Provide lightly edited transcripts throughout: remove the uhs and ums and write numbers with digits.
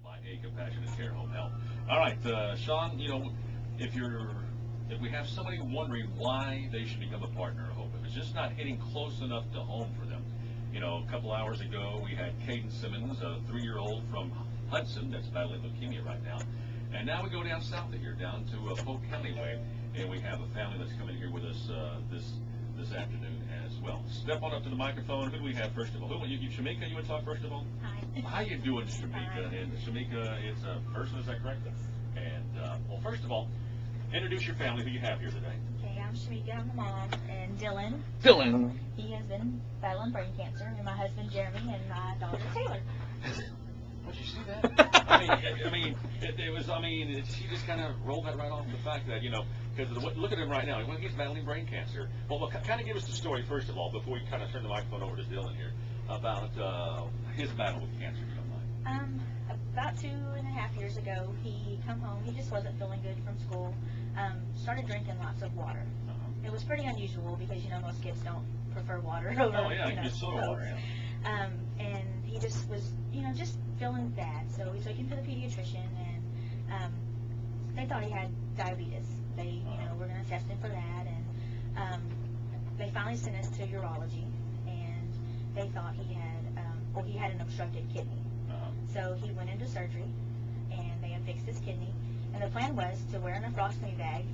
by A Compassionate Care Home Health. All right, Sean, if we have somebody wondering why they should become a partner of Hope, if it's just not hitting close enough to home for them. A couple hours ago we had Caden Simmons, a 3-year-old from Hudson that's battling leukemia right now. And now we go down south of here, down to Polk County way, and we have a family that's coming here with us this afternoon as well. Step on up to the microphone. Who do we have first of all? Shamika, you want to talk first of all? Hi. How you doing, Shamika? And Shamika is a person, is that correct? Yes. And, well, first of all, introduce your family, who you have here today. Okay, I'm Shamika, I'm the mom, and Dylan. Dylan. He has been battling brain cancer, and my husband Jeremy, and my daughter Taylor. Did you see that? I mean, she just kind of rolled that right off the fact that, because look at him right now. He's battling brain cancer. Well, kind of give us the story, first of all, before we kind of turn the microphone over to Dylan here, about his battle with cancer, if you don't mind. About 2.5 years ago, he come home. He just wasn't feeling good from school. Started drinking lots of water. It was pretty unusual because, most kids don't prefer water over, just soda water, yeah. And he just was, just feeling bad. So we took him to the pediatrician, and they thought he had diabetes. They, were going to test him for that, and they finally sent us to urology, and they thought he had an obstructed kidney. So he went into surgery, and they had fixed his kidney, and the plan was to wear an nephrostomy bag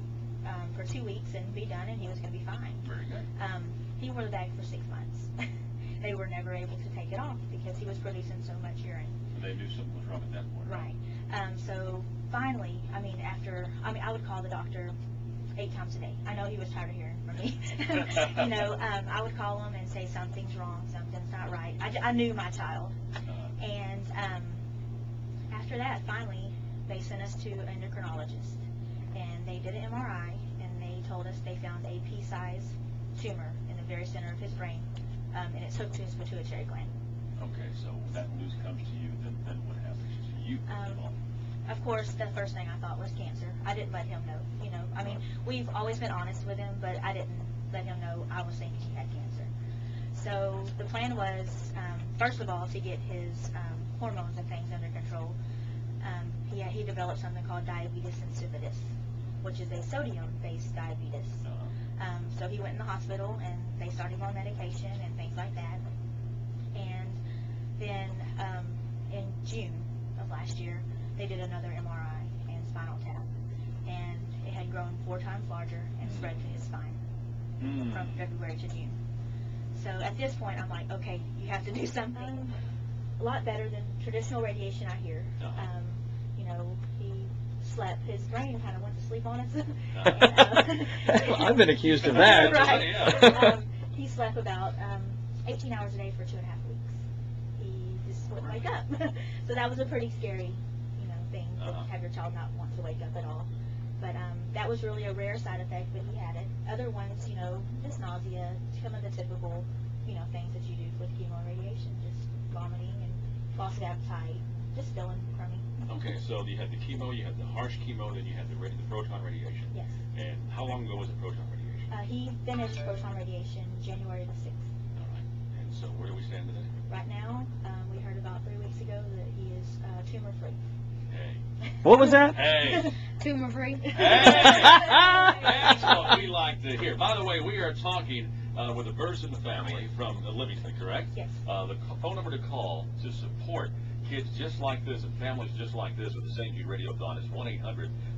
for 2 weeks and be done, and he was going to be fine. Very good. He wore the bag for 6 months. They were never able to take it off because he was producing so much urine. So they knew something was wrong at that point. Right. So finally, I would call the doctor 8 times a day. I know he was tired of hearing from me. I would call him and say something's wrong, something's not right. I knew my child. And after that, finally, they sent us to an endocrinologist, and they did an MRI, and they told us they found a pea-sized tumor in the very center of his brain, and it's hooked to his pituitary gland. Okay, so that news comes to you, then what happens to you? Of course, the first thing I thought was cancer. I didn't let him know. We've always been honest with him, but I didn't let him know I was thinking he had cancer. So the plan was, first of all, to get his hormones and things under control. He developed something called diabetes insipidus, which is a sodium-based diabetes. So he went in the hospital, and they started him on medication and things like that. And then in June of last year, they did another MRI and spinal tap, and it had grown 4 times larger and spread to his spine from February to June. So at this point, I'm like, okay, you have to do something a lot better than traditional radiation, I hear. He slept, his brain kind of went to sleep on us. And, I've been accused of that. Right. He slept about 18 hours a day for 2.5 weeks. He just wouldn't wake up. So that was a pretty scary, thing to have your child not want to wake up at all. But that was really a rare side effect, but he had it. Other ones, just nausea, some of the typical, things that you do with chemo and radiation, just vomiting and loss of appetite, just feeling crummy. Okay, so you had the chemo, you had the harsh chemo, then you had the proton radiation. Yes. And how long ago was the proton radiation? He finished proton radiation January the 6th. All right. And so where do we stand today? Right now, we heard about 3 weeks ago that he is tumor-free. Hey. What was that? Hey. Tumor-free. Hey. That's what we like to hear. By the way, we are talking with the Burson family from Livingston, correct? Yes. The phone number to call to support kids just like this and families just like this with the St. Jude Radiothon is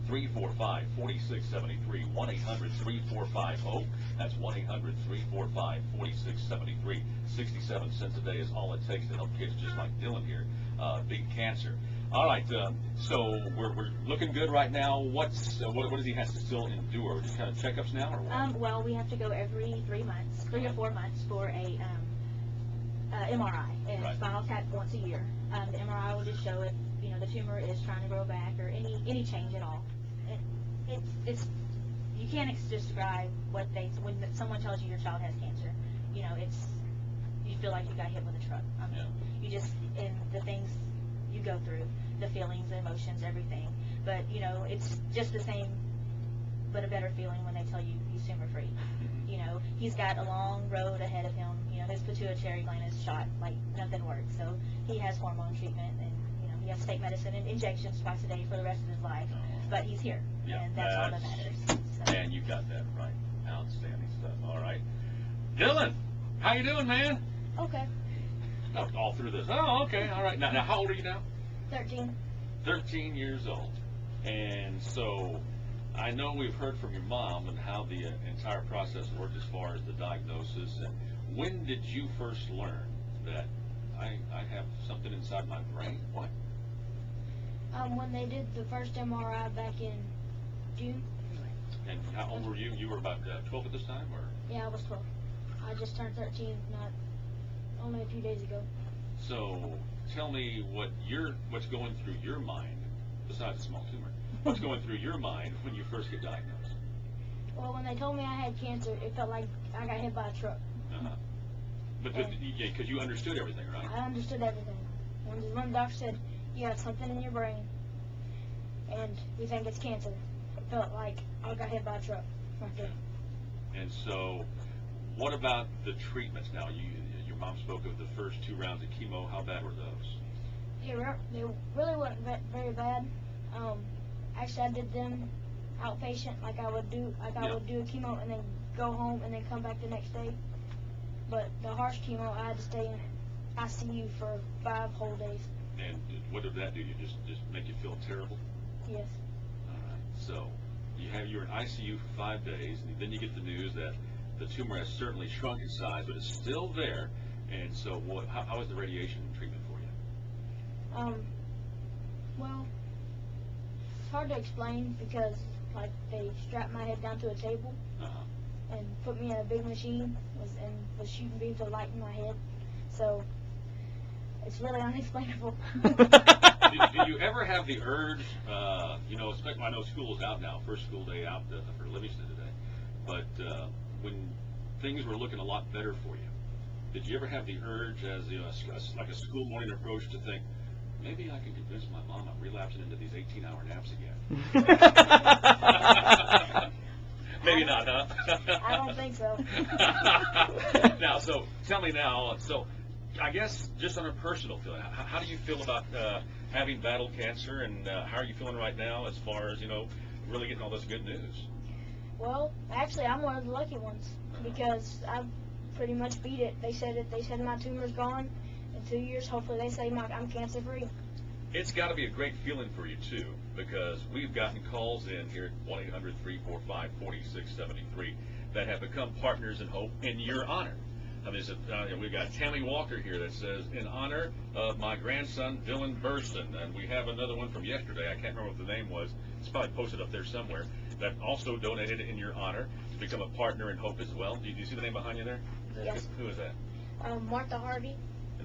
1-800-345-4673. 1-800-3450. That's 1-800-345-4673. 67 cents a day is all it takes to help kids just like Dylan here beat cancer. All right, so we're looking good right now. What does he have to still endure? Just kind of checkups now, or what? Well, we have to go every 3 months, 3 or 4 months for a MRI and spinal tap once a year. The MRI will just show if the tumor is trying to grow back or any change at all. It's you can't describe when someone tells you your child has cancer. You feel like you got hit with a truck. You just and the things you go through, the feelings, the emotions, everything. But it's just the same, but a better feeling when they tell you he's tumor-free. He's got a long road ahead of him. His pituitary gland is shot like nothing works. So he has hormone treatment, and He has to take medicine and injections twice a day for the rest of his life. But he's here, Yeah, and that's all that matters. So. And you got that right. Outstanding stuff. All right. Dylan, how you doing, man? Okay. Oh, all through this. Oh, okay. All right. Now, how old are you now? 13. 13 years old. And so I know we've heard from your mom and how the entire process worked as far as the diagnosis. And when did you first learn that I have something inside my brain? What? When they did the first MRI back in June. And how old were you? You were about 12 at this time, or? Yeah, I was 12. I just turned 13 only a few days ago. So tell me what's going through your mind, besides a small tumor. What's going through your mind when you first get diagnosed? Well, when they told me I had cancer, it felt like I got hit by a truck. Uh-huh. But because you understood everything, right? I understood everything. When the doctor said, you have something in your brain, and we think it's cancer, it felt like I got hit by a truck right there. And so, what about the treatments now? Your mom spoke of the first 2 rounds of chemo. How bad were those? They really weren't very bad. Actually, I did them outpatient, like I would do a chemo and then go home and then come back the next day. But the harsh chemo, I had to stay in ICU for 5 whole days. And what did that do? You just make you feel terrible? Yes. All right. So you're in ICU for 5 days, and then you get the news that the tumor has certainly shrunk in size, but it's still there. And so, how was the radiation treatment for you? Well, it's hard to explain because, like, they strapped my head down to a table and put me in a big machine and was shooting beams of light in my head. So it's really unexplainable. Do you ever have the urge, especially, I know school's out now, first school day out for Livingston today, but when things were looking a lot better for you, did you ever have the urge as like a school morning approach to think, maybe I can convince my mom I'm relapsing into these 18-hour naps again? Maybe not, huh? I don't think so. Now, so tell me now, so I guess just on a personal feeling, how do you feel about having battled cancer, and how are you feeling right now as far as, really getting all this good news? Well, actually, I'm one of the lucky ones because I've pretty much beat it. They said my tumor's gone in 2 years. Hopefully, they say I'm cancer-free. It's got to be a great feeling for you, too, because we've gotten calls in here at 1-800-345-4673 that have become partners in hope in your honor. I mean, we've got Tammy Walker here that says, in honor of my grandson, Dylan Burson. And we have another one from yesterday. I can't remember what the name was. It's probably posted up there somewhere. That also donated in your honor to become a partner in hope as well. Do you see the name behind you there? Yes. Who is that? Martha Harvey.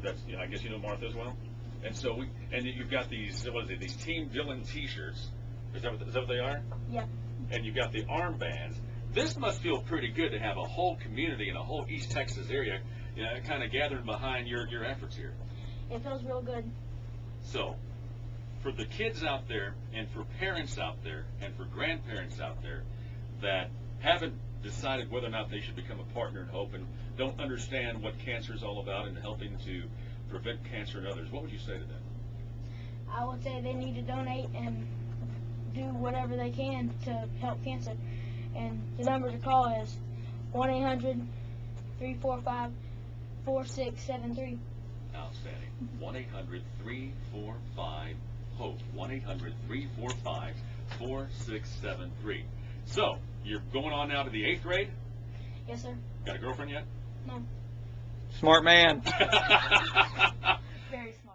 That's, I guess you know Martha as well? And so you've got these, these Team Dylan t-shirts. Is that what they are? Yeah. And you've got the armbands. This must feel pretty good to have a whole community in a whole East Texas area, kind of gathered behind your efforts here. It feels real good. So, for the kids out there, and for parents out there, and for grandparents out there that haven't decided whether or not they should become a partner in hope and don't understand what cancer is all about and helping to prevent cancer in others, what would you say to them? I would say they need to donate and do whatever they can to help cancer. And the number to call is 1-800-345-4673. Outstanding. 1-800-345-HOPE. 1-800-345-4673. So, you're going on now to the 8th grade? Yes, sir. Got a girlfriend yet? No. Smart man. Very smart.